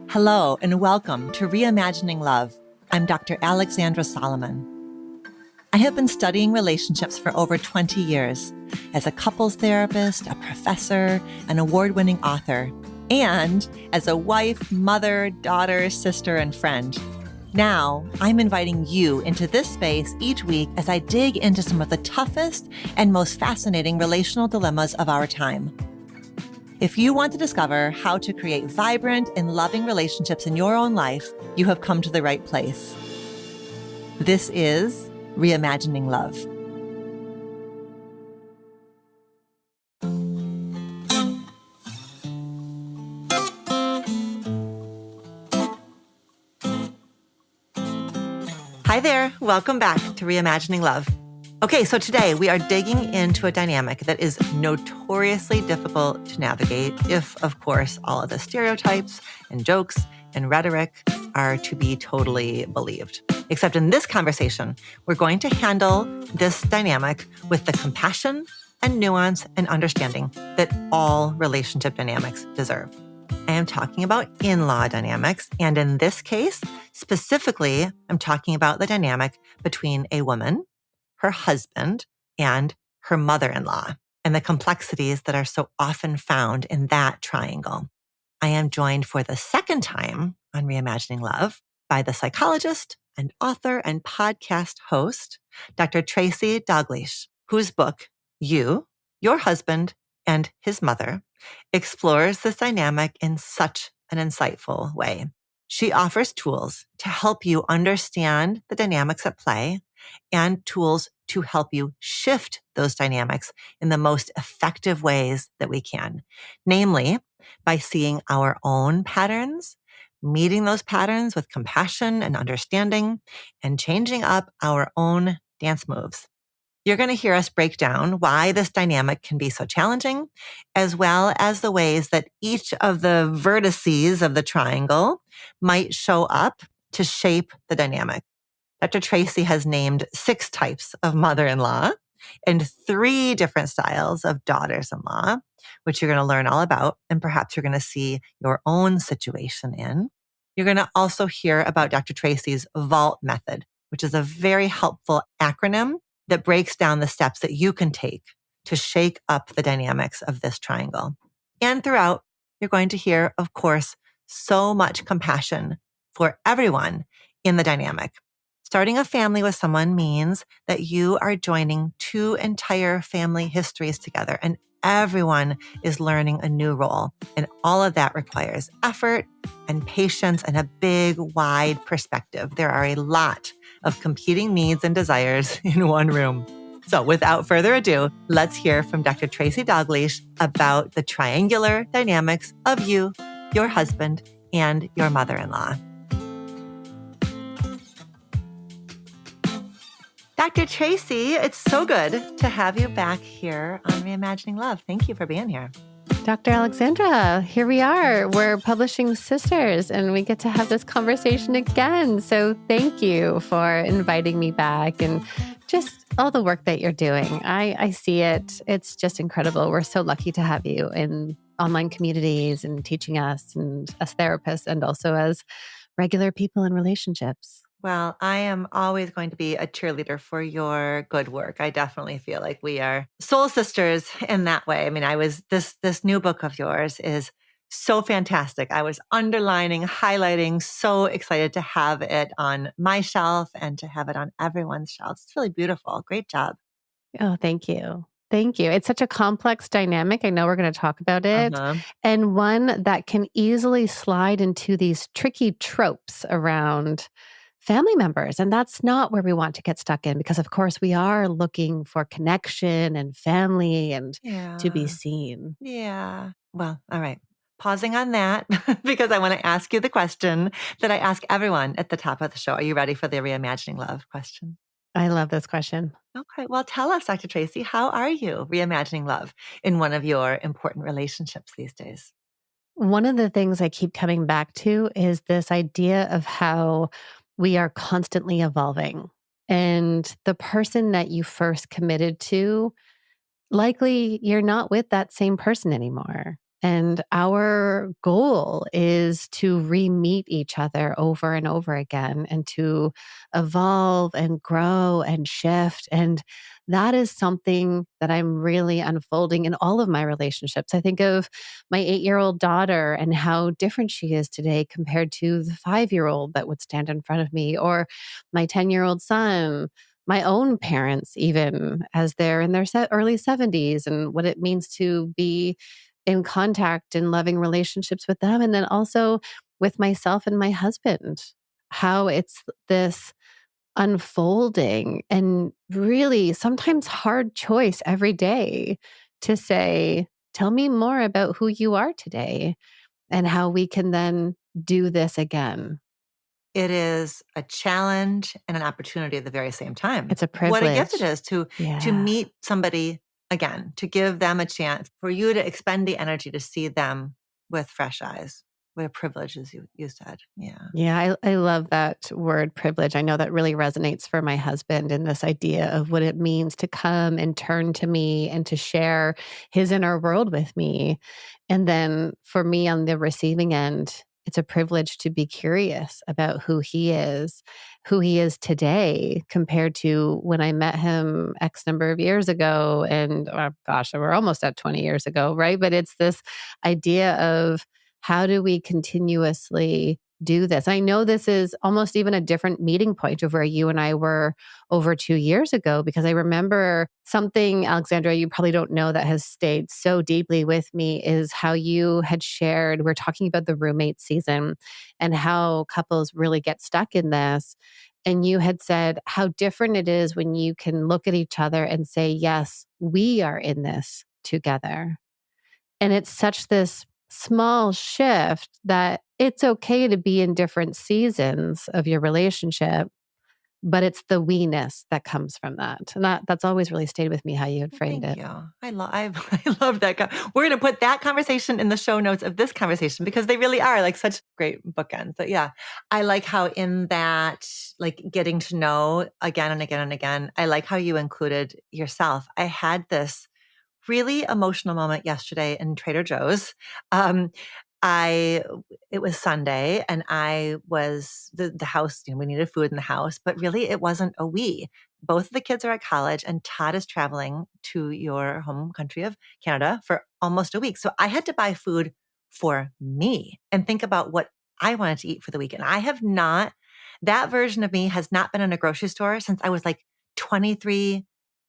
Hello, and welcome to Reimagining Love. I'm Dr. Alexandra Solomon. I have been studying relationships for over 20 years as a couples therapist, a professor, an award-winning author, and as a wife, mother, daughter, sister, and friend. Now, I'm inviting you into this space each week as I dig into some of the toughest and most fascinating relational dilemmas of our time. If you want to discover how to create vibrant and loving relationships in your own life, you have come to the right place. This is Reimagining Love. Hi there. Welcome back to Reimagining Love. Okay, so today we are digging into a dynamic that is notoriously difficult to navigate if, of course, all of the stereotypes and jokes and rhetoric are to be totally believed. Except in this conversation, we're going to handle this dynamic with the compassion and nuance and understanding that all relationship dynamics deserve. I am talking about in-law dynamics, and in this case, specifically, I'm talking about the dynamic between a woman, her husband, and her mother-in-law, and the complexities that are so often found in that triangle. I am joined for the second time on Reimagining Love by the psychologist and author and podcast host, Dr. Tracy Dalgleish, whose book, You, Your Husband, and His Mother, explores this dynamic in such an insightful way. She offers tools to help you understand the dynamics at play and tools to help you shift those dynamics in the most effective ways that we can, namely by seeing our own patterns, meeting those patterns with compassion and understanding, and changing up our own dance moves. You're going to hear us break down why this dynamic can be so challenging, as well as the ways that each of the vertices of the triangle might show up to shape the dynamic. Dr. Tracy has named 6 types of mother-in-law and 3 different styles of daughters-in-law, which you're going to learn all about, and perhaps you're going to see your own situation in. You're going to also hear about Dr. Tracy's VAULT method, which is a very helpful acronym that breaks down the steps that you can take to shake up the dynamics of this triangle. And throughout, you're going to hear, of course, so much compassion for everyone in the dynamic. Starting a family with someone means that you are joining 2 entire family histories together, and everyone is learning a new role. And all of that requires effort and patience and a big, wide perspective. There are a lot of competing needs and desires in one room. So without further ado, let's hear from Dr. Tracy Dalgleish about the triangular dynamics of you, your husband, and your mother-in-law. Dr. Tracy, it's so good to have you back here on Reimagining Love. Thank you for being here. Dr. Alexandra, here we are. We're publishing sisters, and we get to have this conversation again. So thank you for inviting me back and just all the work that you're doing. I see it. It's just incredible. We're so lucky to have you in online communities and teaching us and as therapists and also as regular people in relationships. Well, I am always going to be a cheerleader for your good work. I definitely feel like we are soul sisters in that way. I mean, this new book of yours is so fantastic. I was underlining, highlighting, so excited to have it on my shelf and to have it on everyone's shelves. It's really beautiful. Great job. Oh, thank you. Thank you. It's such a complex dynamic. I know we're going to talk about it. And one that can easily slide into these tricky tropes around family members. And that's not where we want to get stuck in because, of course, we are looking for connection and family and to be seen. Yeah. Well, all right. Pausing on that because I want to ask you the question that I ask everyone at the top of the show. Are you ready for the Reimagining Love question? I love this question. Okay. Well, tell us, Dr. Tracy, how are you reimagining love in one of your important relationships these days? One of the things I keep coming back to is this idea of how we are constantly evolving. And the person that you first committed to, likely you're not with that same person anymore. And our goal is to re-meet each other over and over again and to evolve and grow and shift. And that is something that I'm really unfolding in all of my relationships. I think of my 8-year-old daughter and how different she is today compared to the 5-year-old that would stand in front of me, or my 10-year-old son, my own parents, even as they're in their early 70s, and what it means to be in contact and loving relationships with them. And then also with myself and my husband, how it's this unfolding and really sometimes hard choice every day to say, tell me more about who you are today and how we can then do this again. It is a challenge and an opportunity at the very same time. It's a What a gift it privilege. is to Yeah. meet somebody again, to give them a chance, for you to expend the energy to see them with fresh eyes. What a privilege, as you said. Yeah. Yeah, I love that word privilege. I know that really resonates for my husband and this idea of what it means to come and turn to me and to share his inner world with me. And then for me on the receiving end, it's a privilege to be curious about who he is today compared to when I met him X number of years ago. And gosh, we're almost at 20 years ago, right? But it's this idea of how do we continuously do this? I know this is almost even a different meeting point of where you and I were over 2 years ago, because I remember something, Alexandra, you probably don't know that has stayed so deeply with me is how you had shared, we're talking about the roommate season and how couples really get stuck in this. And you had said how different it is when you can look at each other and say, yes, we are in this together. And it's such this small shift that it's okay to be in different seasons of your relationship, but it's the we-ness that comes from that. And that's always really stayed with me how you had framed Thank it. you. I love that. We're going to put that conversation in the show notes of this conversation because they really are like such great bookends. But yeah, I like how in that, like getting to know again and again and again, I like how you included yourself. I had this really emotional moment yesterday in Trader Joe's. Um, it was Sunday and I was the house, we needed food in the house, but really it wasn't a we. Both of the kids are at college and Todd is traveling to your home country of Canada for almost a week. So I had to buy food for me and think about what I wanted to eat for the week. And that version of me has not been in a grocery store since I was like 23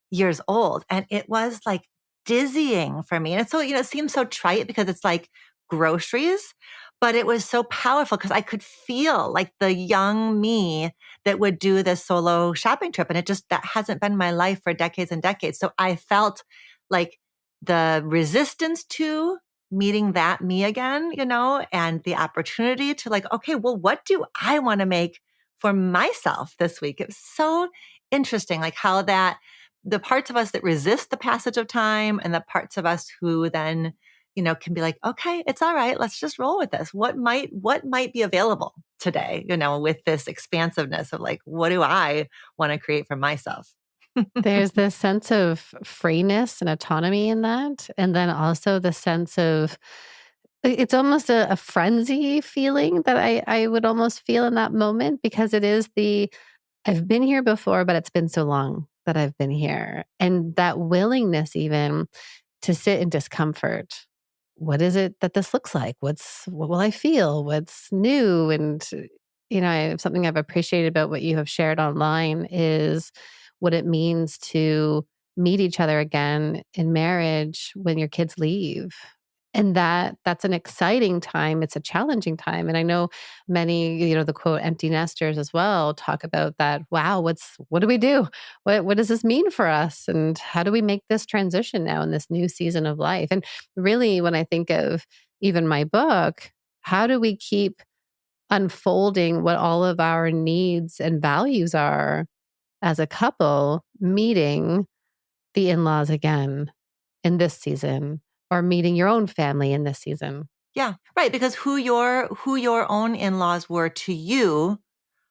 years old. And it was like dizzying for me. And so, it seems so trite because it's like groceries, but it was so powerful because I could feel like the young me that would do this solo shopping trip. And that hasn't been my life for decades and decades. So I felt like the resistance to meeting that me again, and the opportunity to like, okay, well, what do I want to make for myself this week? It was so interesting, like how that the parts of us that resist the passage of time and the parts of us who then, can be like, okay, it's all right. Let's just roll with this. What might be available today, with this expansiveness of like, what do I want to create for myself? There's this sense of freeness and autonomy in that. And then also the sense of, it's almost a frenzy feeling that I would almost feel in that moment, because it is I've been here before, but it's been so long that I've been here. And that willingness even to sit in discomfort. What is it that this looks like? What will I feel? What's new? And, something I've appreciated about what you have shared online is what it means to meet each other again in marriage when your kids leave. And that's an exciting time. It's a challenging time. And I know many, the quote empty nesters as well talk about that. Wow, what do we do? What does this mean for us? And how do we make this transition now in this new season of life? And really, when I think of even my book, how do we keep unfolding what all of our needs and values are as a couple, meeting the in-laws again in this season, or meeting your own family in this season? Yeah, right. Because who your own in-laws were to you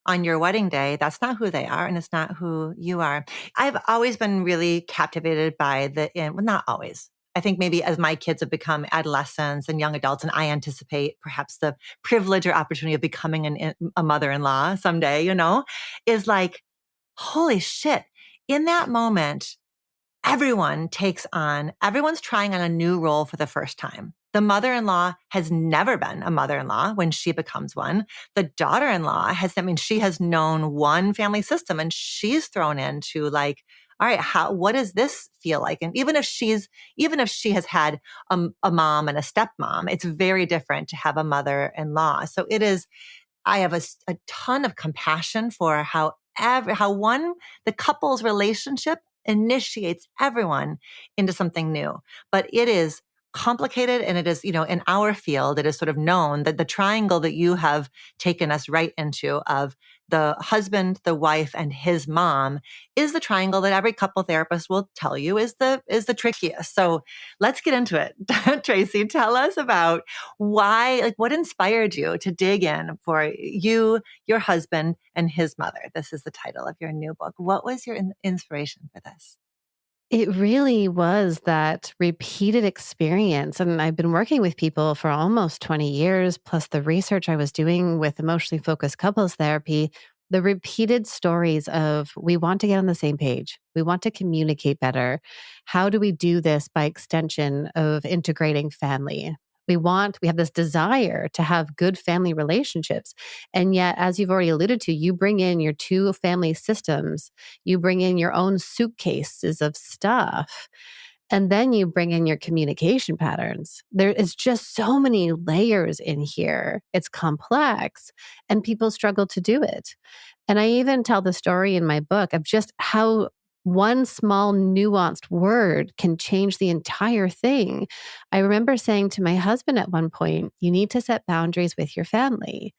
on your wedding day, that's not who they are and it's not who you are. I've always been really captivated by well, not always. I think maybe as my kids have become adolescents and young adults, and I anticipate perhaps the privilege or opportunity of becoming a mother-in-law someday, is like, holy shit. In that moment, everyone's trying on a new role for the first time. The mother-in-law has never been a mother-in-law when she becomes one. The daughter-in-law she has known one family system and she's thrown into like, all right, what does this feel like? And even if she has had a mom and a stepmom, it's very different to have a mother-in-law. So I have a ton of compassion for how the couple's relationship initiates everyone into something new. But it is complicated, and it is, in our field, it is sort of known that the triangle that you have taken us right into of the husband, the wife, and his mom is the triangle that every couple therapist will tell you is the trickiest. So let's get into it. Tracy, tell us about what inspired you to dig in for you, your husband, and his mother. This is the title of your new book. What was your inspiration for this? It really was that repeated experience. And I've been working with people for almost 20 years, plus the research I was doing with emotionally focused couples therapy, the repeated stories of we want to get on the same page. We want to communicate better. How do we do this by extension of integrating family? We have this desire to have good family relationships. And yet, as you've already alluded to, you bring in your two family systems, you bring in your own suitcases of stuff, and then you bring in your communication patterns. There is just so many layers in here. It's complex, and people struggle to do it. And I even tell the story in my book of just how one small nuanced word can change the entire thing. I remember saying to my husband at one point, you need to set boundaries with your family.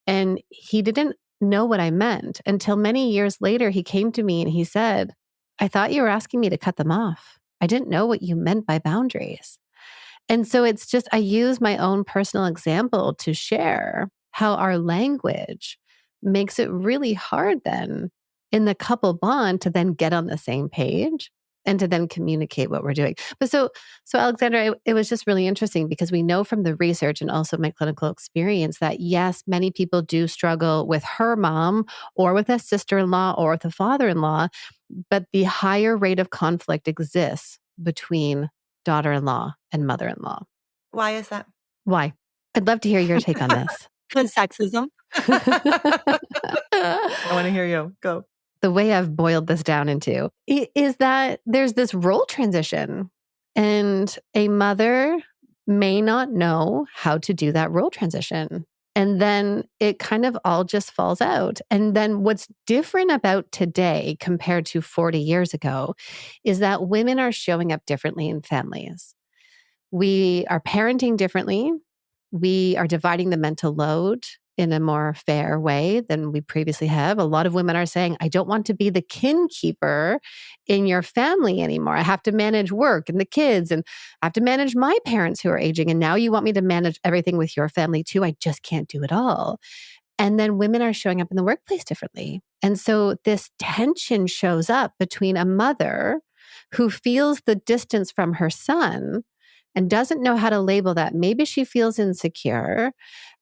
And he didn't know what I meant until many years later, he came to me and he said, I thought you were asking me to cut them off. I didn't know what you meant by boundaries. And so it's just, I use my own personal example to share how our language makes it really hard then in the couple bond to then get on the same page and to then communicate what we're doing. But so Alexandra, it was just really interesting because we know from the research and also my clinical experience that yes, many people do struggle with her mom or with a sister-in-law or with a father-in-law, but the higher rate of conflict exists between daughter-in-law and mother-in-law. Why is that? Why? I'd love to hear your take on this. Because sexism. I want to hear you. Go. The way I've boiled this down into is that there's this role transition, and a mother may not know how to do that role transition. And then it kind of all just falls out. And then what's different about today compared to 40 years ago is that women are showing up differently in families. We are parenting differently. We are dividing the mental load in a more fair way than we previously have. A lot of women are saying, I don't want to be the kin keeper in your family anymore. I have to manage work and the kids, and I have to manage my parents who are aging. And now you want me to manage everything with your family too. I just can't do it all. And then women are showing up in the workplace differently. And so this tension shows up between a mother who feels the distance from her son and doesn't know how to label that. Maybe she feels insecure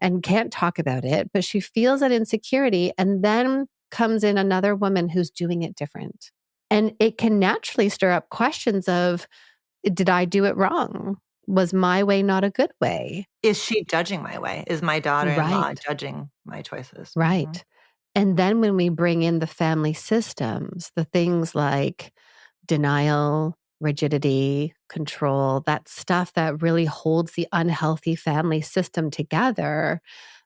and can't talk about it, but she feels that insecurity, and then comes in another woman who's doing it different. And it can naturally stir up questions of, did I do it wrong? Was my way not a good way? Is she judging my way? Is my daughter-in-law judging my choices? Right. Mm-hmm. And then when we bring in the family systems, the things like denial, rigidity, control, that stuff that really holds the unhealthy family system together,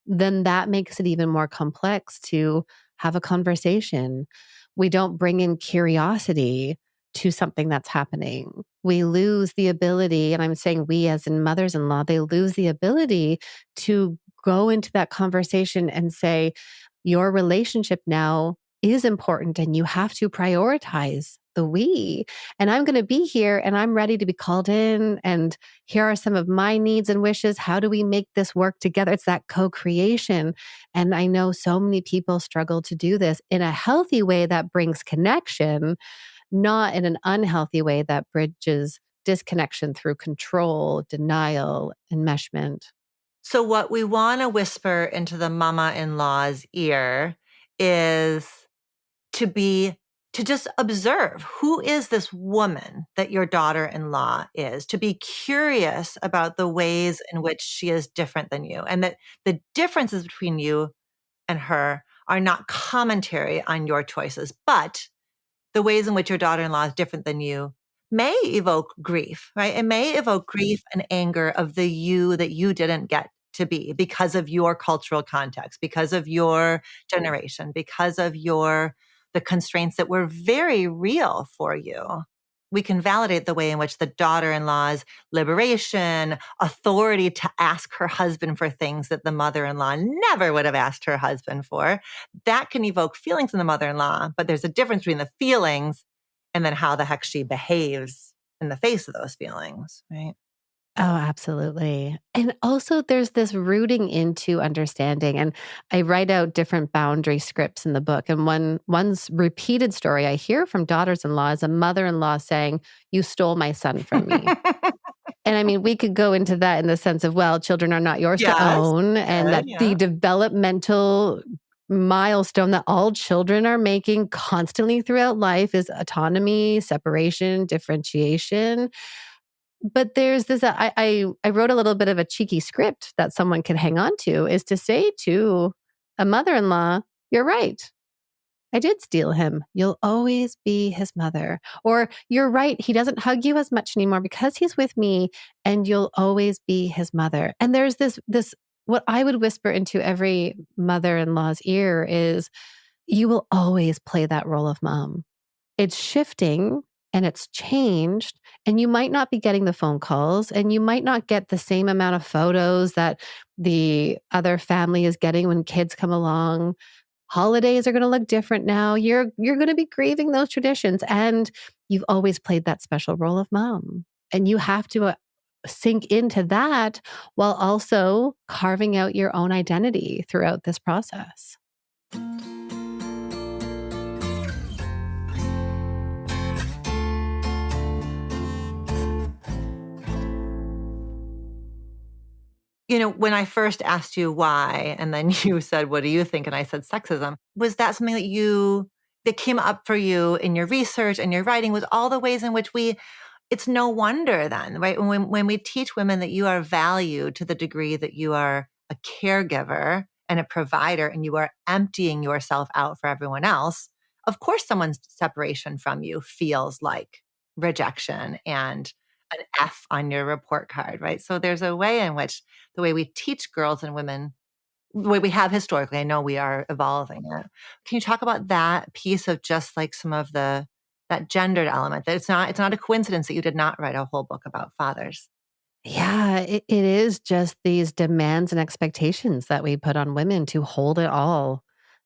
then that makes it even more complex to have a conversation. We don't bring in curiosity to something that's happening. We lose the ability, and I'm saying we as in mothers-in-law, they lose the ability to go into that conversation and say, your relationship now is important and you have to prioritize the we. And I'm going to be here and I'm ready to be called in. And here are some of my needs and wishes. How do we make this work together? It's that co-creation. And I know so many people struggle to do this in a healthy way that brings connection, not in an unhealthy way that bridges disconnection through control, denial, enmeshment. So, what we want to whisper into the mama in law's ear is to be, to just observe who is this woman that your daughter in law is, to be curious about the ways in which she is different than you, and that the differences between you and her are not commentary on your choices, but the ways in which your daughter-in-law is different than you may evoke grief, right? It may evoke grief and anger of the you that you didn't get to be because of your cultural context, because of your generation, because of the constraints that were very real for you. We can validate the way in which the daughter-in-law's liberation, authority to ask her husband for things that the mother-in-law never would have asked her husband for. That can evoke feelings in the mother-in-law, but there's a difference between the feelings and then how the heck she behaves in the face of those feelings, right? Oh, absolutely. And also there's this rooting into understanding. And I write out different boundary scripts in the book. And one's repeated story I hear from daughters-in-law is a mother-in-law saying, "You stole my son from me." And I mean, we could go into that in the sense of, well, children are not yours to Yes, own, and good, that the yeah. developmental milestone that all children are making constantly throughout life is autonomy, separation, differentiation. But there's this, I wrote a little bit of a cheeky script that someone can hang on to, is to say to a mother-in-law, "You're right. I did steal him. You'll always be his mother." Or, "You're right. He doesn't hug you as much anymore because he's with me, and you'll always be his mother." And there's this, what I would whisper into every mother-in-law's ear is, you will always play that role of mom. It's shifting and it's changed, and you might not be getting the phone calls, and you might not get the same amount of photos that the other family is getting when kids come along. Holidays are going to look different now. You're going to be grieving those traditions, and you've always played that special role of mom. And you have to sink into that while also carving out your own identity throughout this process. You know, when I first asked you why, and then you said, "What do you think?" And I said, "Sexism." Was that something that came up for you in your research and your writing? Was all the ways in which it's no wonder then, right? When we teach women that you are valued to the degree that you are a caregiver and a provider and you are emptying yourself out for everyone else, of course someone's separation from you feels like rejection and an F on your report card, right? So there's a way in which the way we teach girls and women, the way we have historically, I know we are evolving it. Can you talk about that piece of just like some of that gendered element, that it's not a coincidence that you did not write a whole book about fathers? Yeah, it is just these demands and expectations that we put on women to hold it all.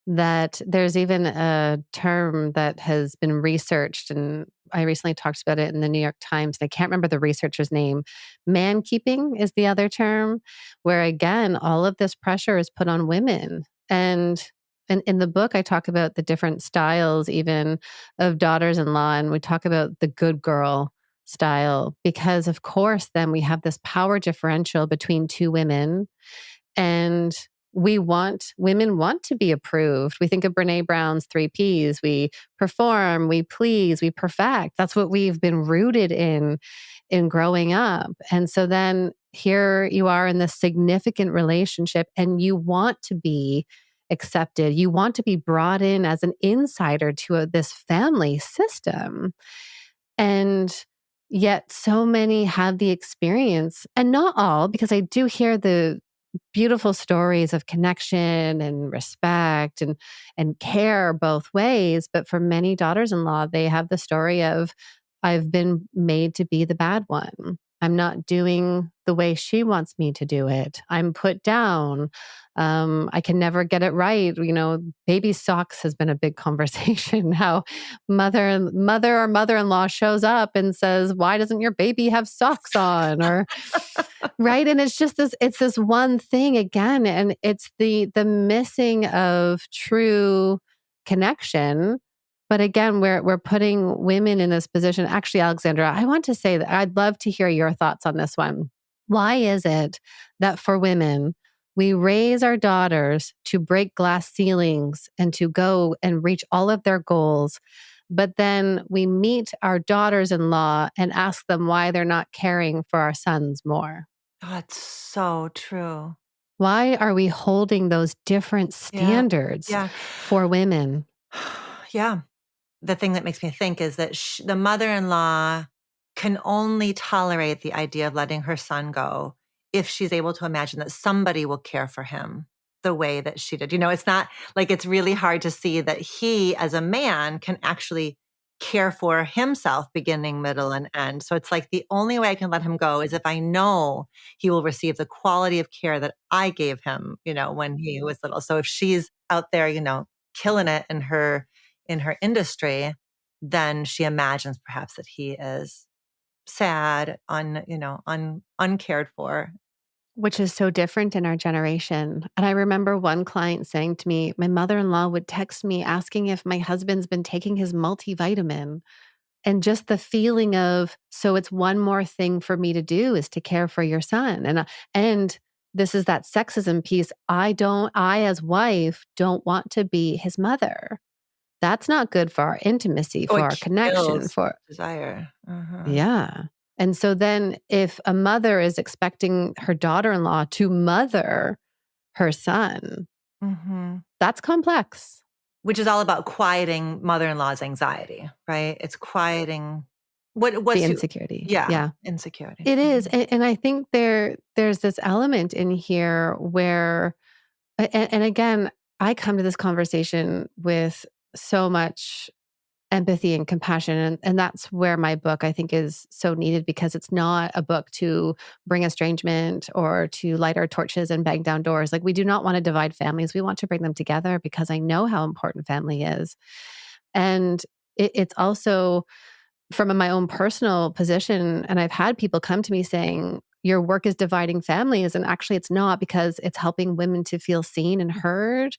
That there's even a term that has been researched, and I recently talked about it in the New York Times, and I can't remember the researcher's name. Man keeping is the other term, where again, all of this pressure is put on women. And in the book, I talk about the different styles, even of daughters in law, and we talk about the good girl style, because of course then we have this power differential between two women, and women want to be approved. We think of Brene Brown's 3 Ps. We perform, we please, we perfect. That's what we've been rooted in growing up. And so then here you are in this significant relationship, and you want to be accepted. You want to be brought in as an insider to this family system. And yet so many have the experience, and not all, because I do hear the beautiful stories of connection and respect and care both ways. But for many daughters-in-law, they have the story of, "I've been made to be the bad one. I'm not doing the way she wants me to do it. I'm put down. I can never get it right. Baby socks has been a big conversation. How mother or mother-in-law shows up and says, "Why doesn't your baby have socks on?" Or right. And it's this one thing again. And it's the missing of true connection. But again, we're putting women in this position. Actually, Alexandra, I want to say that I'd love to hear your thoughts on this one. Why is it that for women, we raise our daughters to break glass ceilings and to go and reach all of their goals, but then we meet our daughters-in-law and ask them why they're not caring for our sons more? Oh, it's so true. Why are we holding those different Yeah. standards Yeah. for women? Yeah. The thing that makes me think is that the mother-in-law can only tolerate the idea of letting her son go if she's able to imagine that somebody will care for him the way that she did. It's not like, it's really hard to see that he, as a man, can actually care for himself beginning, middle, and end. So it's like the only way I can let him go is if I know he will receive the quality of care that I gave him, when he was little. So if she's out there, killing it in her industry, then she imagines perhaps that he is sad, uncared for. Which is so different in our generation. And I remember one client saying to me, my mother-in-law would text me asking if my husband's been taking his multivitamin. And just the feeling of, so it's one more thing for me to do is to care for your son. And this is that sexism piece. I as wife don't want to be his mother. That's not good for our intimacy, Oh, for it our connection, kills for desire. yeah. And so then if a mother is expecting her daughter-in-law to mother her son, that's complex. Which is all about quieting mother-in-law's anxiety, right? It's quieting what's The insecurity. yeah, Yeah. insecurity. It is. And I think there's this element in here where, and again, I come to this conversation with so much empathy and compassion. And that's where my book, I think, is so needed, because it's not a book to bring estrangement or to light our torches and bang down doors. Like, we do not want to divide families. We want to bring them together because I know how important family is. And it's also from my own personal position. And I've had people come to me saying, your work is dividing families. And actually, it's not, because it's helping women to feel seen and heard.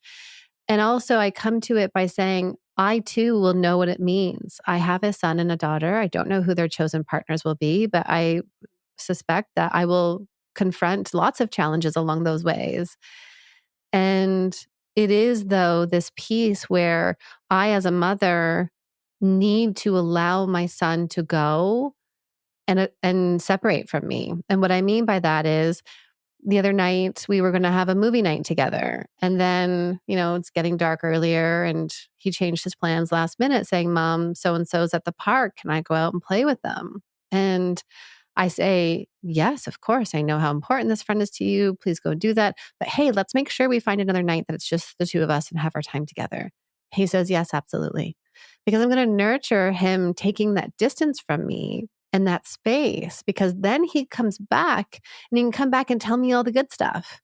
And also, I come to it by saying, I too will know what it means. I have a son and a daughter. I don't know who their chosen partners will be, but I suspect that I will confront lots of challenges along those ways. And it is, though, this piece where I, as a mother, need to allow my son to go and separate from me. And what I mean by that is, the other night we were going to have a movie night together. And then, it's getting dark earlier, and he changed his plans last minute saying, "Mom, so-and-so's at the park. Can I go out and play with them?" And I say, "Yes, of course. I know how important this friend is to you. Please go do that. But hey, let's make sure we find another night that it's just the two of us and have our time together." He says, "Yes, absolutely." Because I'm going to nurture him taking that distance from me and that space, because then he comes back and he can come back and tell me all the good stuff.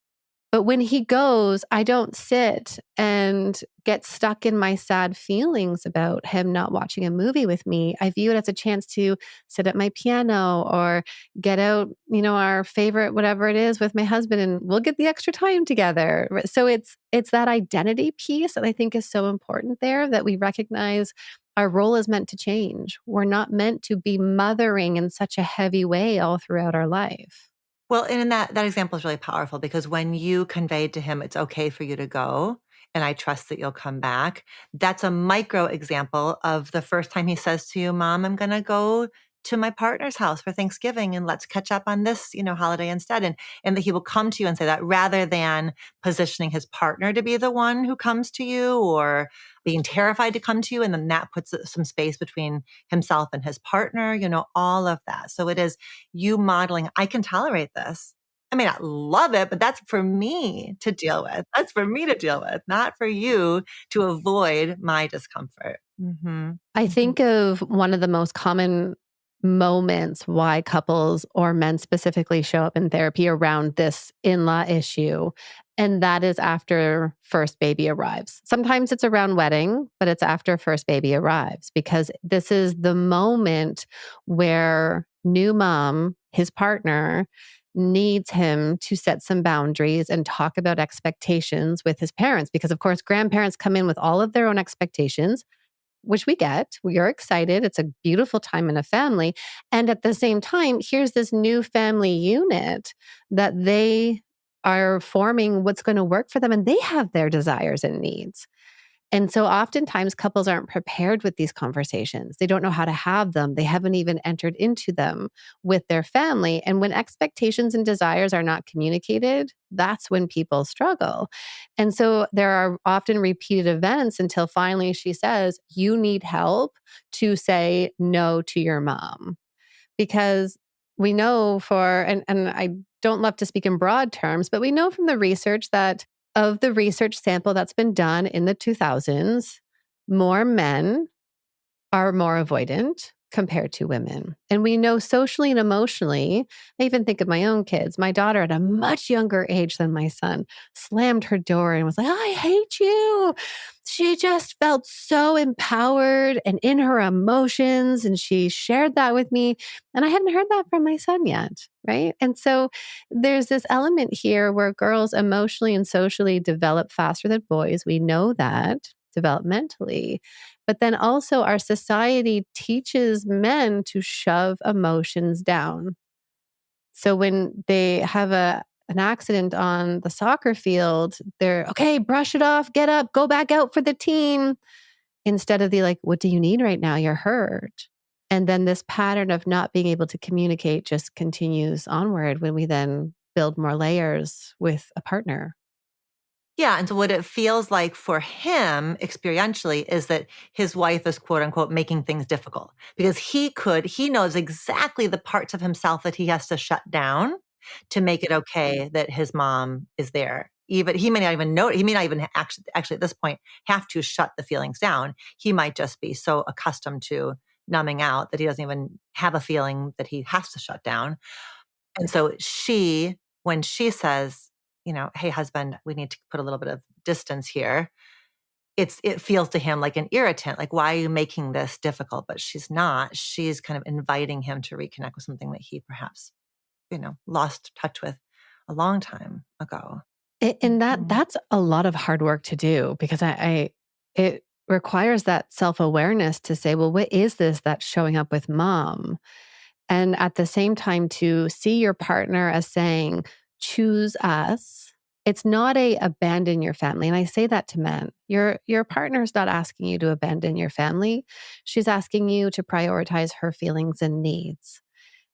But when he goes, I don't sit and get stuck in my sad feelings about him not watching a movie with me. I view it as a chance to sit at my piano or get out, our favorite, whatever it is, with my husband, and we'll get the extra time together. So it's that identity piece that I think is so important there, that we recognize our role is meant to change. We're not meant to be mothering in such a heavy way all throughout our life. Well, and that example is really powerful, because when you conveyed to him, it's okay for you to go, and I trust that you'll come back, that's a micro example of the first time he says to you, "Mom, I'm going to go to my partner's house for Thanksgiving, and let's catch up on this, holiday instead." And that he will come to you and say that, rather than positioning his partner to be the one who comes to you, or being terrified to come to you. And then that puts some space between himself and his partner, all of that. So it is you modeling, I can tolerate this. I may not love it, but that's for me to deal with. That's for me to deal with, not for you to avoid my discomfort. I think of one of the most common moments why couples or men specifically show up in therapy around this in-law issue. And that is after first baby arrives. Sometimes it's around wedding, but it's after first baby arrives because this is the moment where new mom, his partner, needs him to set some boundaries and talk about expectations with his parents. Because, of course, grandparents come in with all of their own expectations, which we get. We are excited. It's a beautiful time in a family. And at the same time, here's this new family unit that they are forming what's going to work for them. And they have their desires and needs. And so oftentimes couples aren't prepared with these conversations. They don't know how to have them. They haven't even entered into them with their family. And when expectations and desires are not communicated, that's when people struggle. And so there are often repeated events until finally she says, you need help to say no to your mom. Because we know and I don't love to speak in broad terms, but we know from the research that of the research sample that's been done in the 2000s, more men are more avoidant compared to women. And we know socially and emotionally, I even think of my own kids. My daughter at a much younger age than my son slammed her door and was like, I hate you. She just felt so empowered and in her emotions. And she shared that with me. And I hadn't heard that from my son yet. Right. And so there's this element here where girls emotionally and socially develop faster than boys. We know that developmentally. But then also our society teaches men to shove emotions down. So when they have an accident on the soccer field, they're, okay, brush it off, get up, go back out for the team. Instead of the like, what do you need right now? You're hurt. And then this pattern of not being able to communicate just continues onward when we then build more layers with a partner. Yeah. And so what it feels like for him experientially is that his wife is quote unquote making things difficult because he knows exactly the parts of himself that he has to shut down to make it okay that his mom is there. Even he may not even know, he may not even actually at this point have to shut the feelings down. He might just be so accustomed to numbing out that he doesn't even have a feeling that he has to shut down. And so when she says, hey, husband, we need to put a little bit of distance here. It feels to him like an irritant, like, why are you making this difficult? But she's not. She's kind of inviting him to reconnect with something that he perhaps, lost touch with a long time ago. And that's a lot of hard work to do because it requires that self-awareness to say, well, what is this that's showing up with mom? And at the same time, to see your partner as saying, choose us. It's not a abandon your family. And I say that to men. Your partner's not asking you to abandon your family. She's asking you to prioritize her feelings and needs.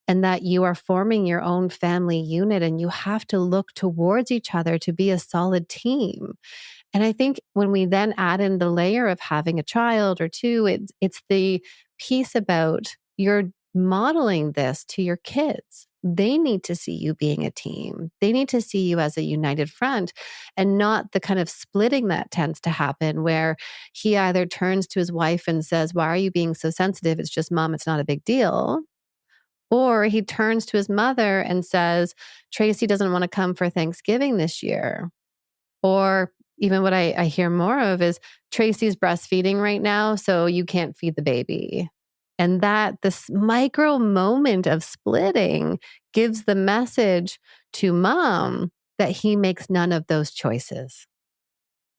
And that you are forming your own family unit and you have to look towards each other to be a solid team. And I think when we then add in the layer of having a child or two, it's the piece about you're modeling this to your kids. They need to see you being a team. They need to see you as a united front and not the kind of splitting that tends to happen where he either turns to his wife and says, why are you being so sensitive? It's just mom, it's not a big deal. Or he turns to his mother and says, Tracy doesn't want to come for Thanksgiving this year. Or even what I hear more of is Tracy's breastfeeding right now, so you can't feed the baby. And that this micro moment of splitting gives the message to mom that he makes none of those choices.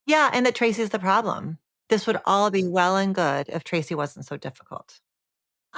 Yeah. And that Tracy's the problem. This would all be well and good if Tracy wasn't so difficult.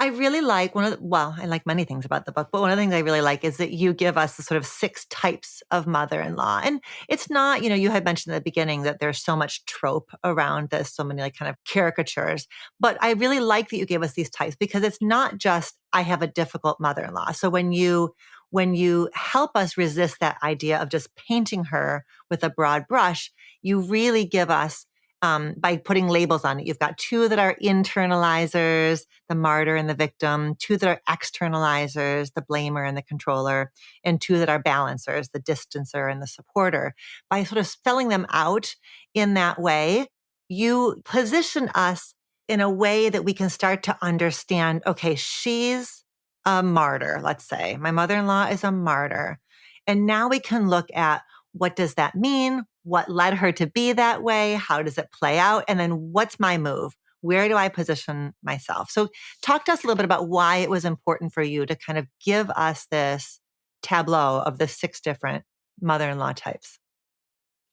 I really like I like many things about the book, but one of the things I really like is that you give us the sort of 6 types of mother-in-law. And it's not, you had mentioned at the beginning that there's so much trope around this, so many like kind of caricatures, but I really like that you gave us these types because it's not just, I have a difficult mother-in-law. So when you help us resist that idea of just painting her with a broad brush, you really give us by putting labels on it. You've got 2 that are internalizers, the martyr and the victim, 2 that are externalizers, the blamer and the controller, and 2 that are balancers, the distancer and the supporter. By sort of spelling them out in that way, you position us in a way that we can start to understand, okay, she's a martyr, let's say. My mother-in-law is a martyr. And now we can look at, what does that mean? What led her to be that way? How does it play out? And then what's my move? Where do I position myself? So talk to us a little bit about why it was important for you to kind of give us this tableau of the 6 different mother-in-law types.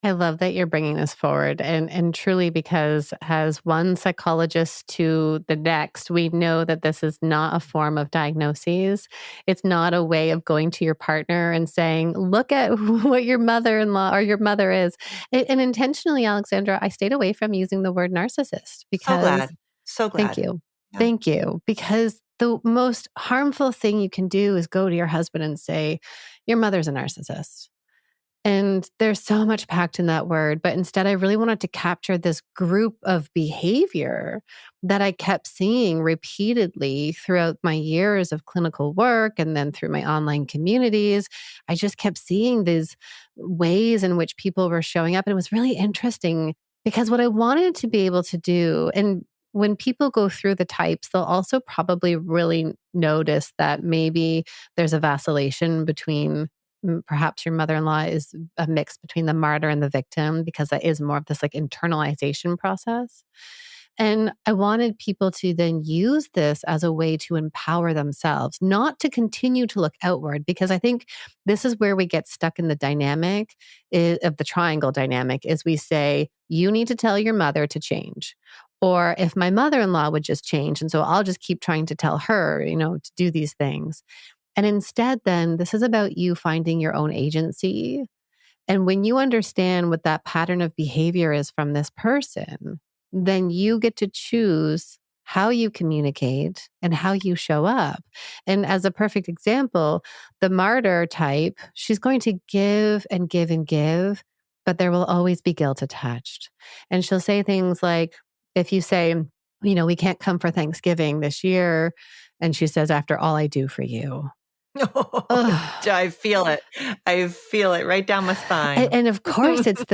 I love that you're bringing this forward, and truly, because as one psychologist to the next, we know that this is not a form of diagnoses. It's not a way of going to your partner and saying, look at what your mother-in-law or your mother is. And intentionally, Alexandra, I stayed away from using the word narcissist So because, glad. So thank glad. you. Yeah. Thank you. Because the most harmful thing you can do is go to your husband and say, your mother's a narcissist. And there's so much packed in that word, but instead I really wanted to capture this group of behavior that I kept seeing repeatedly throughout my years of clinical work and then through my online communities. I just kept seeing these ways in which people were showing up. And it was really interesting because what I wanted to be able to do, and when people go through the types, they'll also probably really notice that maybe there's a vacillation between perhaps your mother-in-law is a mix between the martyr and the victim, because that is more of this like internalization process. And I wanted people to then use this as a way to empower themselves, not to continue to look outward, because I think this is where we get stuck in the dynamic of the triangle dynamic is we say, you need to tell your mother to change. Or if my mother-in-law would just change. And so I'll just keep trying to tell her, to do these things. And instead, then, this is about you finding your own agency. And when you understand what that pattern of behavior is from this person, then you get to choose how you communicate and how you show up. And as a perfect example, the martyr type, she's going to give and give and give, but there will always be guilt attached. And she'll say things like, if you say, we can't come for Thanksgiving this year, and she says, after all I do for you. I feel it. I feel it right down my spine. And of course, it's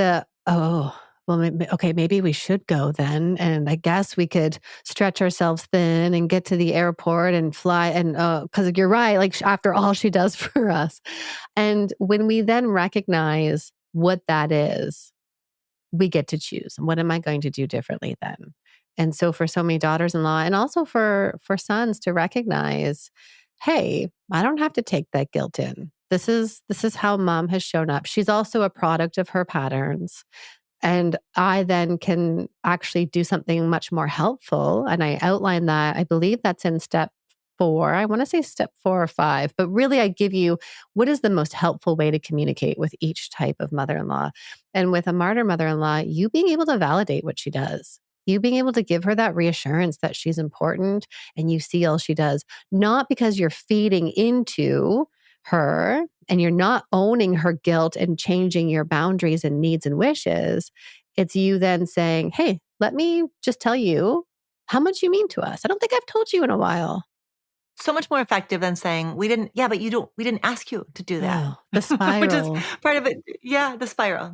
okay, maybe we should go then. And I guess we could stretch ourselves thin and get to the airport and fly. And because you're right, like after all she does for us. And when we then recognize what that is, we get to choose. What am I going to do differently then? And so for so many daughters-in-law and also for sons to recognize, hey, I don't have to take that guilt in. This is how mom has shown up. She's also a product of her patterns. And I then can actually do something much more helpful. And I outline that. I believe that's in step 4. I want to say step 4 or 5, but really I give you what is the most helpful way to communicate with each type of mother-in-law. And with a martyr mother-in-law, you being able to validate what she does. You being able to give her that reassurance that she's important and you see all she does, not because you're feeding into her and you're not owning her guilt and changing your boundaries and needs and wishes. It's you then saying, hey, let me just tell you how much you mean to us. I don't think I've told you in a while. So much more effective than saying, we didn't ask you to do that. Oh, the spiral. Which is part of it. Yeah, the spiral.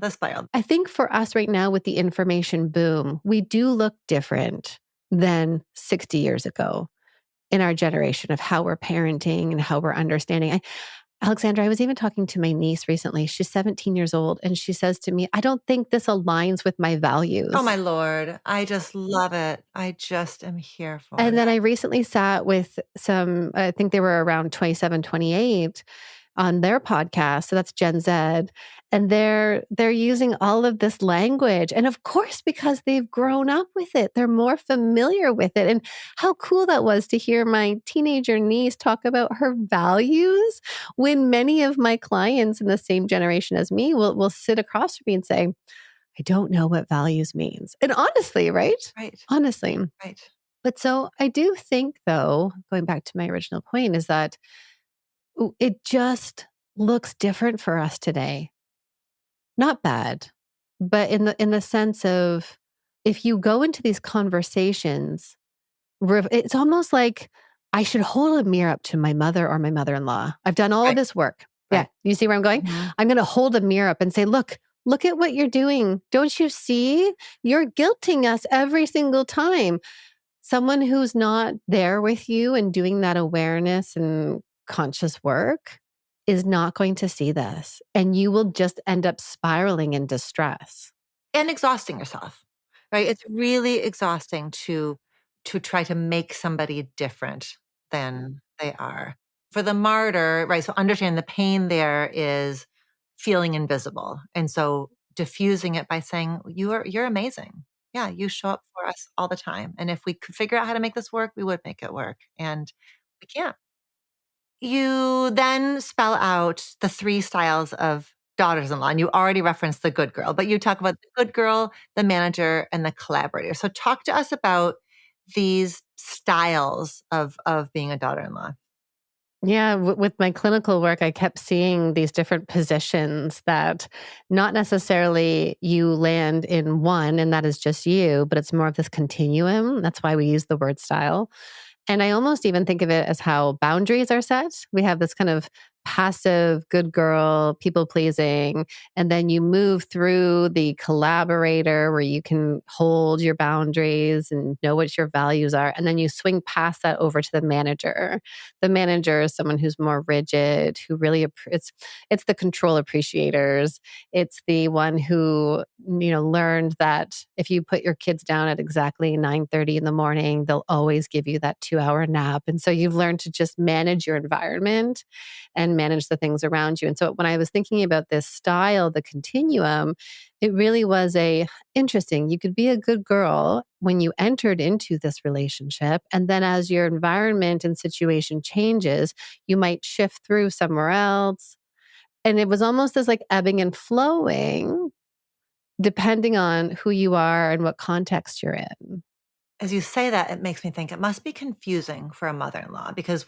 I think for us right now with the information boom, we do look different than 60 years ago in our generation of how we're parenting and how we're understanding. Alexandra, I was even talking to my niece recently. She's 17 years old. And she says to me, I don't think this aligns with my values. Oh, my Lord. I just love it. I just am here for it. And then I recently sat with some, I think they were around 27, 28 on their podcast. So that's Gen Z. And they're using all of this language. And of course, because they've grown up with it, they're more familiar with it. And how cool that was to hear my teenager niece talk about her values when many of my clients in the same generation as me will sit across from me and say, I don't know what values means. And honestly, right? Right. Honestly. Right. But so I do think, though, going back to my original point, is that it just looks different for us today. Not bad, but in the sense of if you go into these conversations, it's almost like I should hold a mirror up to my mother or my mother-in-law. I've done all of this work. Right. Yeah. You see where I'm going? Mm-hmm. I'm going to hold a mirror up and say, look at what you're doing. Don't you see? You're guilting us every single time. someone who's not there with you and doing that awareness and conscious work is not going to see this. And you will just end up spiraling in distress. And exhausting yourself, right? It's really exhausting to try to make somebody different than they are. For the martyr, right? So understanding the pain there is feeling invisible. And so diffusing it by saying, you're amazing. Yeah, you show up for us all the time. And if we could figure out how to make this work, we would make it work. And we can't. You then spell out the 3 styles of daughters-in-law, and you already referenced the good girl, but you talk about the good girl, the manager, and the collaborator. So talk to us about these styles of being a daughter-in-law. Yeah, with my clinical work, I kept seeing these different positions that not necessarily you land in one and that is just you, but it's more of this continuum. That's why we use the word style. And I almost even think of it as how boundaries are set. We have this kind of passive, good girl, people pleasing. And then you move through the collaborator where you can hold your boundaries and know what your values are. And then you swing past that over to the manager. The manager is someone who's more rigid, who really, it's the control appreciators. It's the one who, learned that if you put your kids down at exactly 9:30 in the morning, they'll always give you that 2-hour nap. And so you've learned to just manage your environment and manage the things around you. And so when I was thinking about this style, the continuum, it really was interesting. You could be a good girl when you entered into this relationship. And then as your environment and situation changes, you might shift through somewhere else. And it was almost this like ebbing and flowing, depending on who you are and what context you're in. As you say that, it makes me think it must be confusing for a mother-in-law because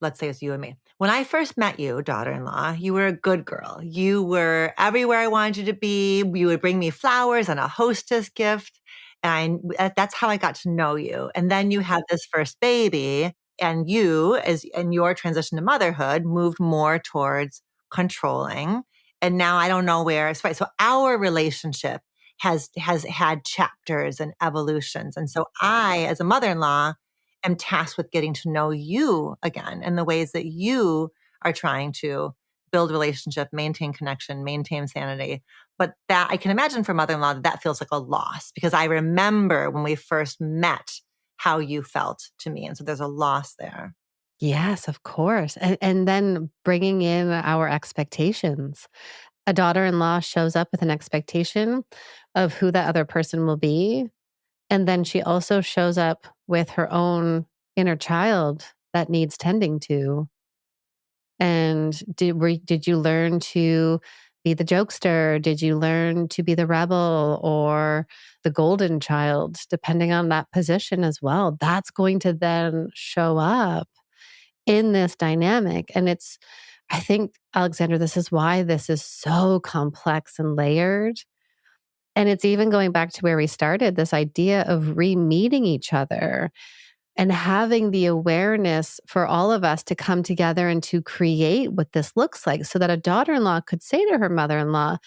let's say it's you and me, when I first met you, daughter-in-law, you were a good girl. You were everywhere I wanted you to be. You would bring me flowers and a hostess gift. And that's how I got to know you. And then you had this first baby, and you, as in your transition to motherhood, moved more towards controlling. And now I don't know where it's right. So our relationship has had chapters and evolutions. And so I, as a mother-in-law, am tasked with getting to know you again and the ways that you are trying to build relationship, maintain connection, maintain sanity. But that I can imagine for mother-in-law that feels like a loss because I remember when we first met how you felt to me. And so there's a loss there. Yes, of course. And then bringing in our expectations. A daughter-in-law shows up with an expectation of who that other person will be. And then she also shows up with her own inner child that needs tending to. And did you learn to be the jokester? Did you learn to be the rebel or the golden child, depending on that position as well? That's going to then show up in this dynamic. And I think, Alexandra, this is why this is so complex and layered. And it's even going back to where we started, this idea of re-meeting each other and having the awareness for all of us to come together and to create what this looks like so that a daughter-in-law could say to her mother-in-law,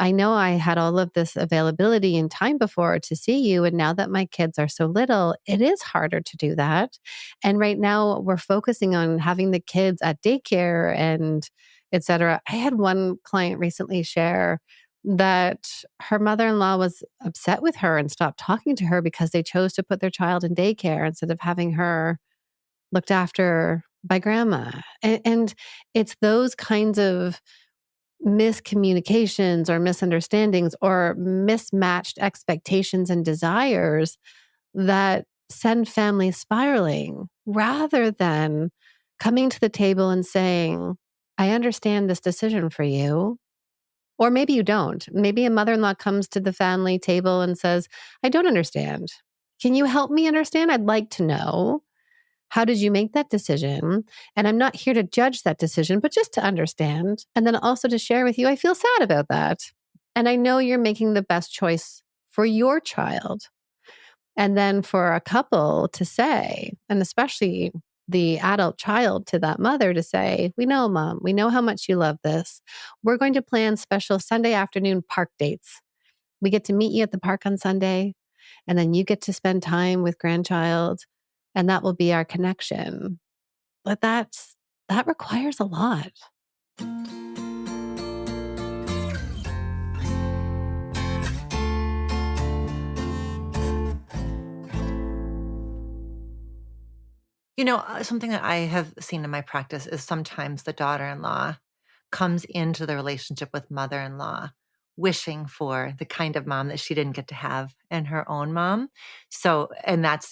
I know I had all of this availability and time before to see you. And now that my kids are so little, it is harder to do that. And right now we're focusing on having the kids at daycare and et cetera. I had one client recently share that her mother-in-law was upset with her and stopped talking to her because they chose to put their child in daycare instead of having her looked after by grandma. And it's those kinds of miscommunications or misunderstandings or mismatched expectations and desires that send families spiraling rather than coming to the table and saying, I understand this decision for you. Or maybe you don't. Maybe a mother-in-law comes to the family table and says, I don't understand. Can you help me understand? I'd like to know. How did you make that decision? And I'm not here to judge that decision, but just to understand. And then also to share with you, I feel sad about that. And I know you're making the best choice for your child. And then for a couple to say, and especially the adult child to that mother to say, we know, Mom, we know how much you love this. We're going to plan special Sunday afternoon park dates. We get to meet you at the park on Sunday. And then you get to spend time with grandchild, and that will be our connection. But that requires a lot. Something that I have seen in my practice is sometimes the daughter-in-law comes into the relationship with mother-in-law wishing for the kind of mom that she didn't get to have in her own mom. So, and that's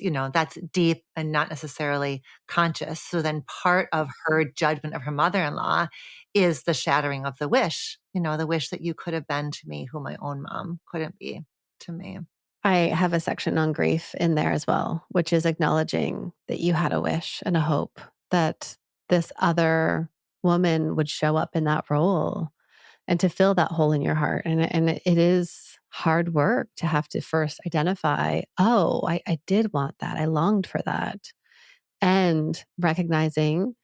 deep and not necessarily conscious. So then part of her judgment of her mother-in-law is the shattering of the wish that you could have been to me who my own mom couldn't be to me. I have a section on grief in there as well, which is acknowledging that you had a wish and a hope that this other woman would show up in that role and to fill that hole in your heart. And it is hard work to have to first identify, oh, I did want that. I longed for that. And recognizing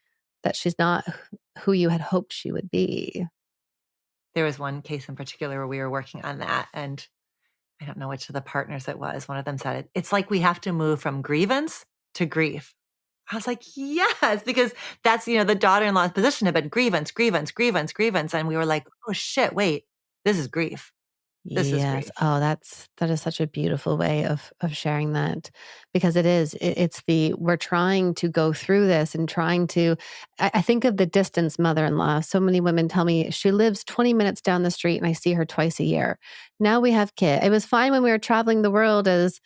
that she's not who you had hoped she would be. There was one case in particular where we were working on that, and I don't know which of the partners it was. One of them said, it's like we have to move from grievance to grief. I was like, yes, because that's, the daughter-in-law's position had been grievance, grievance, grievance, grievance. And we were like, oh shit, wait, this is grief. This is Yes. grief. Oh, that is such a beautiful way of sharing that, because it's we're trying to go through this and trying to I think of the distance mother-in-law. So many women tell me she lives 20 minutes down the street and I see her twice a year. Now we have kids. It was fine when we were traveling the world as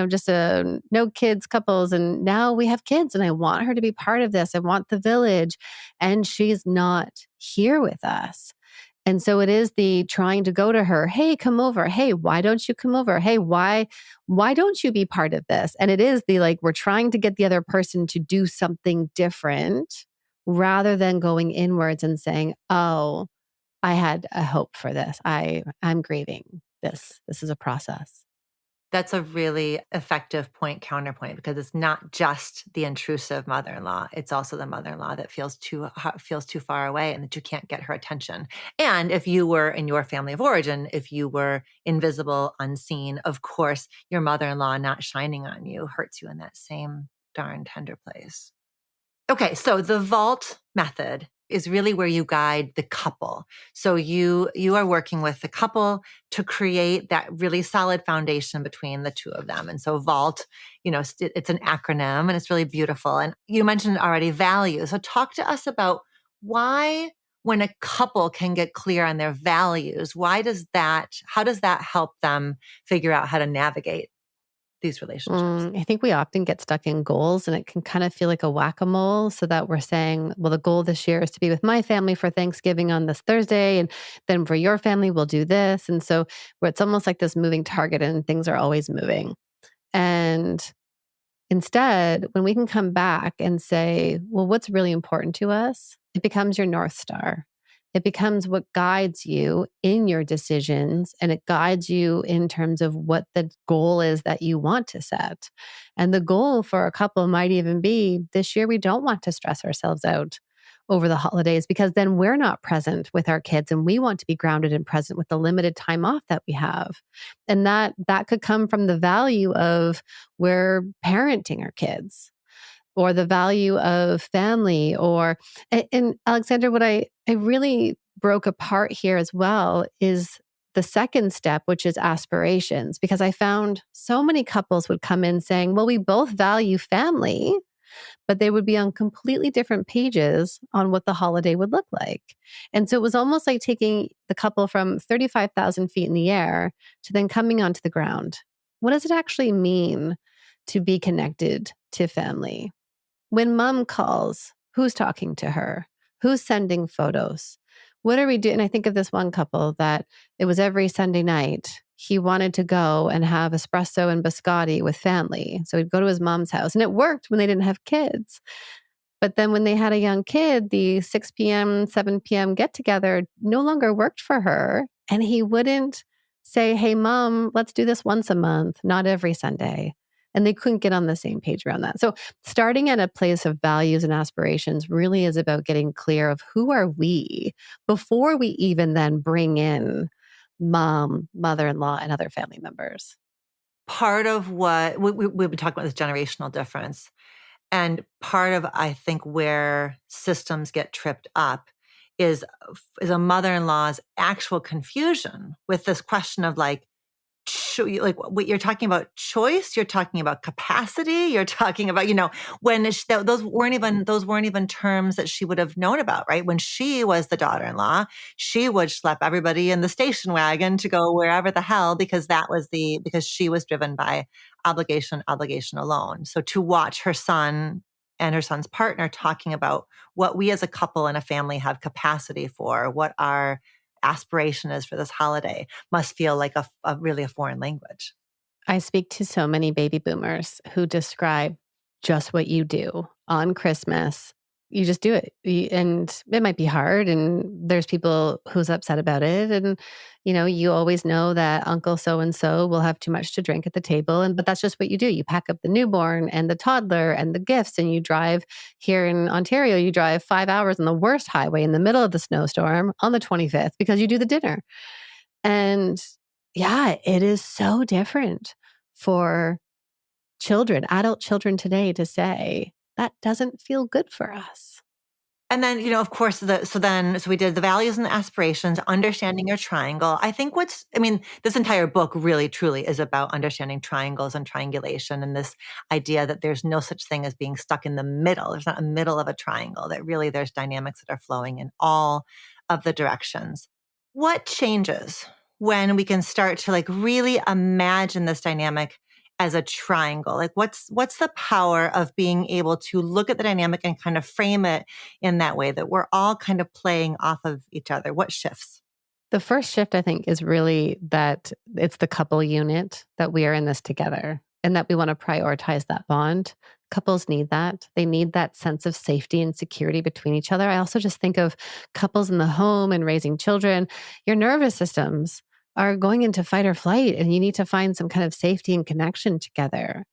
just a no kids couples. And now we have kids and I want her to be part of this. I want the village. And she's not here with us. And so it is the trying to go to her, hey, come over. Hey, why don't you come over? Hey, why don't you be part of this? And it is the we're trying to get the other person to do something different rather than going inwards and saying, oh, I had a hope for this. I'm grieving this. This is a process. That's a really effective counterpoint, because it's not just the intrusive mother-in-law. It's also the mother-in-law that feels too far away and that you can't get her attention. And if you were in your family of origin, if you were invisible, unseen, of course, your mother-in-law not shining on you hurts you in that same darn tender place. Okay, so the vault method is really where you guide the couple. So you are working with the couple to create that really solid foundation between the two of them. And so vault, it's an acronym and it's really beautiful. And you mentioned already values. So talk to us about why, when a couple can get clear on their values, how does that help them figure out how to navigate these relationships? I think we often get stuck in goals and it can kind of feel like a whack-a-mole, so that we're saying, well, the goal this year is to be with my family for Thanksgiving on this Thursday. And then for your family, we'll do this. And so where it's almost like this moving target and things are always moving. And instead, when we can come back and say, well, what's really important to us? It becomes your North Star. It becomes what guides you in your decisions, and it guides you in terms of what the goal is that you want to set. And the goal for a couple might even be, this year we don't want to stress ourselves out over the holidays, because then we're not present with our kids and we want to be grounded and present with the limited time off that we have. And that could come from the value of we're parenting our kids, or the value of family, and Alexandra, what I really broke apart here as well is the second step, which is aspirations, because I found so many couples would come in saying, well, we both value family, but they would be on completely different pages on what the holiday would look like. And so it was almost like taking the couple from 35,000 feet in the air to then coming onto the ground. What does it actually mean to be connected to family? When mom calls, who's talking to her? Who's sending photos? What are we doing? And I think of this one couple that it was every Sunday night. He wanted to go and have espresso and biscotti with family. So he'd go to his mom's house. And it worked when they didn't have kids. But then when they had a young kid, the 6 p.m., 7 p.m. get together no longer worked for her. And he wouldn't say, hey, mom, let's do this once a month, not every Sunday. And they couldn't get on the same page around that. So starting at a place of values and aspirations really is about getting clear of who are we before we even then bring in mom, mother-in-law, and other family members. part of what we've been talking about this generational difference. And part of, I think, where systems get tripped up is a mother-in-law's actual confusion with this question of like, like what you're talking about choice, you're talking about capacity, you're talking about, when those weren't even terms that she would have known about, right? When she was the daughter-in-law, she would schlep everybody in the station wagon to go wherever the hell, because because she was driven by obligation alone. So to watch her son and her son's partner talking about what we as a couple and a family have capacity for, what our aspiration is for this holiday, must feel like really a foreign language. I speak to so many baby boomers who describe just what you do on Christmas. You just do it. And it might be hard. And there's people who's upset about it. And, you always know that Uncle so-and-so will have too much to drink at the table. But that's just what you do. You pack up the newborn and the toddler and the gifts, and you drive here in Ontario, you drive 5 hours on the worst highway in the middle of the snowstorm on the 25th because you do the dinner. And yeah, it is so different for adult children today to say, that doesn't feel good for us. And then, of course, so we did the values and the aspirations, understanding your triangle. I think this entire book really, truly is about understanding triangles and triangulation, and this idea that there's no such thing as being stuck in the middle. There's not a middle of a triangle, that really there's dynamics that are flowing in all of the directions. What changes when we can start to like really imagine this dynamic as a triangle? Like what's the power of being able to look at the dynamic and kind of frame it in that way, that we're all kind of playing off of each other? What shifts? The first shift, I think, is really that it's the couple unit, that we are in this together and that we want to prioritize that bond. Couples need that. They need that sense of safety and security between each other. I also just think of couples in the home and raising children. Your nervous systems are going into fight or flight, and you need to find some kind of safety and connection together.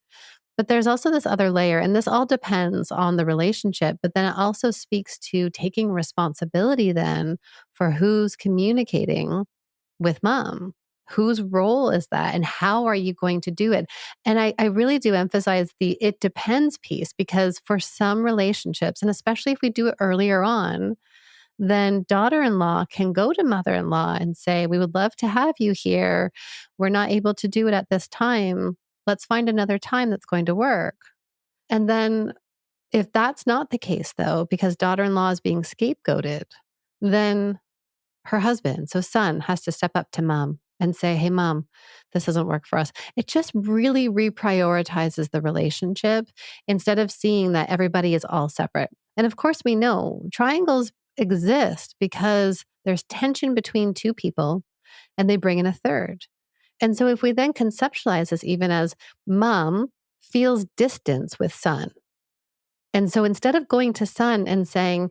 But there's also this other layer, and this all depends on the relationship, but then it also speaks to taking responsibility then for who's communicating with mom. Whose role is that, and how are you going to do it? And I really do emphasize the it depends piece, because for some relationships, and especially if we do it earlier on, then daughter-in-law can go to mother-in-law and say, we would love to have you here. We're not able to do it at this time. Let's find another time that's going to work. And then if that's not the case, though, because daughter-in-law is being scapegoated, then her husband, so son, has to step up to mom and say, hey, mom, this doesn't work for us. It just really reprioritizes the relationship instead of seeing that everybody is all separate. And of course, we know triangles exist because there's tension between two people and they bring in a third. And so if we then conceptualize this even as mom feels distance with son. And so instead of going to son and saying,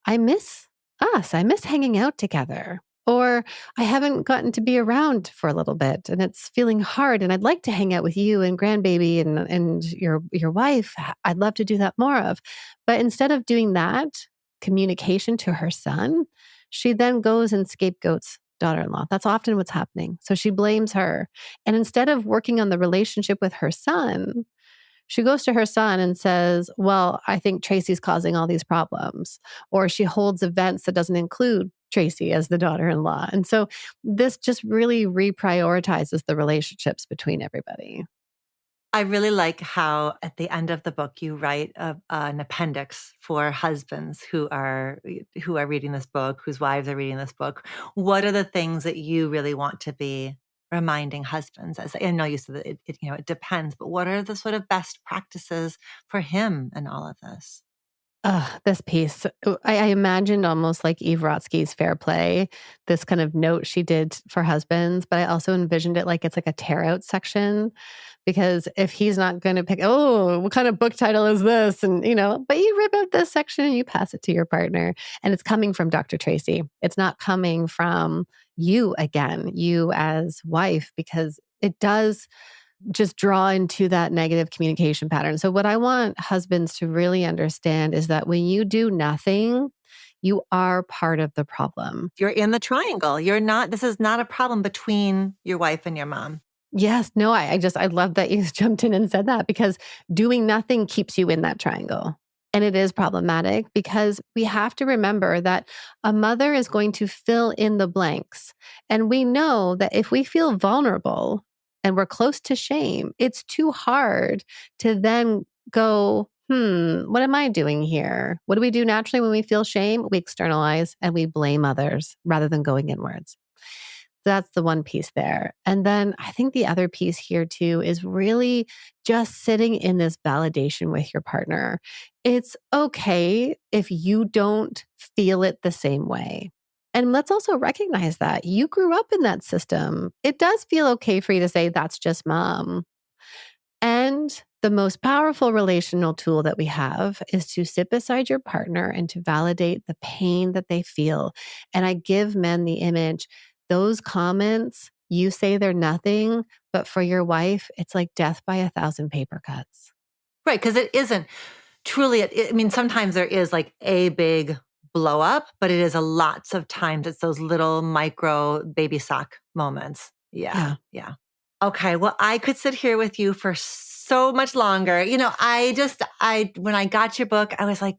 I miss us, I miss hanging out together, or I haven't gotten to be around for a little bit and it's feeling hard and I'd like to hang out with you and grandbaby and your wife. I'd love to do that more of. But instead of doing that communication to her son, she then goes and scapegoats daughter-in-law. That's often what's happening. So she blames her. And instead of working on the relationship with her son, she goes to her son and says, well, I think Tracy's causing all these problems. Or she holds events that doesn't include Tracy as the daughter-in-law. And so this just really reprioritizes the relationships between everybody. I really like how at the end of the book you write an appendix for husbands who are reading this book, whose wives are reading this book. What are the things that you really want to be reminding husbands? As I know you said that it depends, but what are the sort of best practices for him in all of this? This piece, I imagined almost like Eve Rotsky's Fair Play, this kind of note she did for husbands, but I also envisioned it like it's like a tear out section, because if he's not going to pick, oh, what kind of book title is this? And, but you rip out this section and you pass it to your partner, and it's coming from Dr. Tracy. It's not coming from you again, you as wife, because it does just draw into that negative communication pattern. So what I want husbands to really understand is that when you do nothing, you are part of the problem. You're in the triangle. This is not a problem between your wife and your mom. Yes. No, I love that you jumped in and said that because doing nothing keeps you in that triangle. And it is problematic because we have to remember that a mother is going to fill in the blanks. And we know that if we feel vulnerable and we're close to shame, it's too hard to then go, what am I doing here? What do we do naturally when we feel shame? We externalize and we blame others rather than going inwards. That's the one piece there. And then I think the other piece here too is really just sitting in this validation with your partner. It's okay if you don't feel it the same way. And let's also recognize that you grew up in that system. It does feel okay for you to say, that's just mom. And the most powerful relational tool that we have is to sit beside your partner and to validate the pain that they feel. And I give men the image, those comments, you say they're nothing, but for your wife, it's like death by 1,000 paper cuts. Right. Because it isn't truly, I mean, sometimes there is like a big blow up, but it is lots of times it's those little micro baby sock moments. Yeah. Okay. Well, I could sit here with you for so much longer. You know, when I got your book, I was like,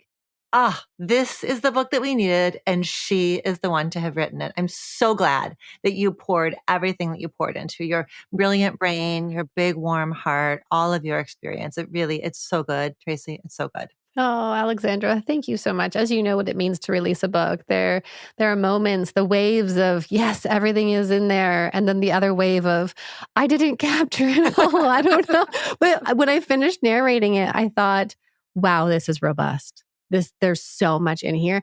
this is the book that we needed. And she is the one to have written it. I'm so glad that you poured everything that you poured into your brilliant brain, your big warm heart, all of your experience. It's so good, Tracy. It's so good. Oh, Alexandra, thank you so much. As you know what it means to release a book, there are moments, the waves of, yes, everything is in there. And then the other wave of, I didn't capture it all. I don't know. But when I finished narrating it, I thought, wow, this is robust. There's so much in here.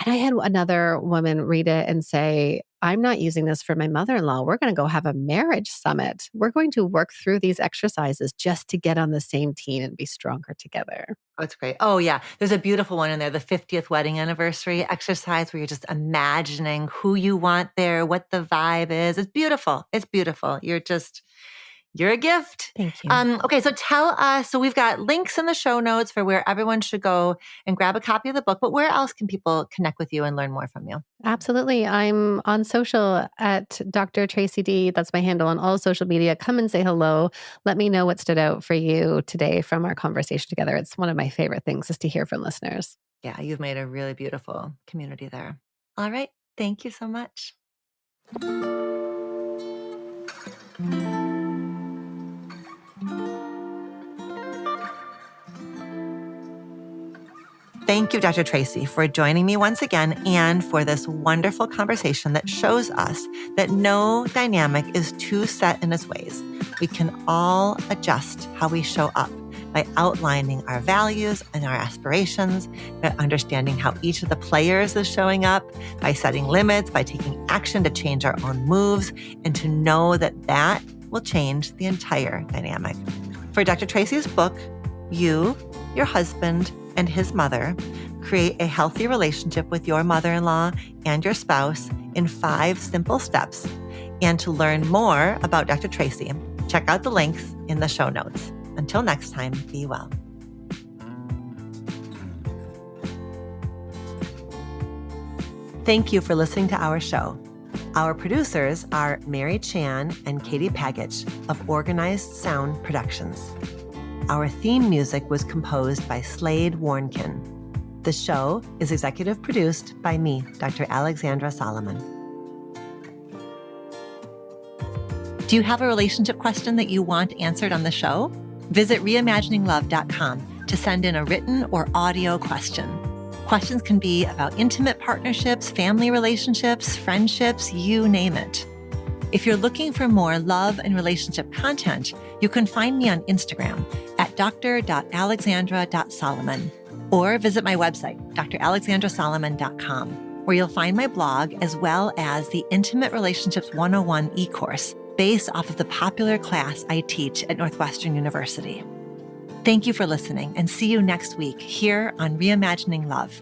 And I had another woman read it and say, I'm not using this for my mother-in-law. We're going to go have a marriage summit. We're going to work through these exercises just to get on the same team and be stronger together. Oh, it's great. Oh, yeah. There's a beautiful one in there, the 50th wedding anniversary exercise where you're just imagining who you want there, what the vibe is. It's beautiful. It's beautiful. You're a gift. Thank you. Okay, so tell us, so we've got links in the show notes for where everyone should go and grab a copy of the book, but where else can people connect with you and learn more from you? Absolutely. I'm on social at Dr. Tracy D. That's my handle on all social media. Come and say hello. Let me know what stood out for you today from our conversation together. It's one of my favorite things is to hear from listeners. Yeah, you've made a really beautiful community there. All right. Thank you so much. Thank you, Dr. Tracy, for joining me once again and for this wonderful conversation that shows us that no dynamic is too set in its ways. We can all adjust how we show up by outlining our values and our aspirations, by understanding how each of the players is showing up, by setting limits, by taking action to change our own moves, and to know that that will change the entire dynamic. For Dr. Tracy's book, you, your husband, and his mother create a healthy relationship with your mother-in-law and your spouse in 5 simple steps. And to learn more about Dr. Tracy, check out the links in the show notes. Until next time, be well. Thank you for listening to our show. Our producers are Mary Chan and Katie Pagich of Organized Sound Productions. Our theme music was composed by Slade Warnkin. The show is executive produced by me, Dr. Alexandra Solomon. Do you have a relationship question that you want answered on the show? Visit reimagininglove.com to send in a written or audio question. Questions can be about intimate partnerships, family relationships, friendships, you name it. If you're looking for more love and relationship content, you can find me on Instagram at dr.alexandra.solomon or visit my website, dralexandrasolomon.com, where you'll find my blog as well as the Intimate Relationships 101 e-course based off of the popular class I teach at Northwestern University. Thank you for listening and see you next week here on Reimagining Love.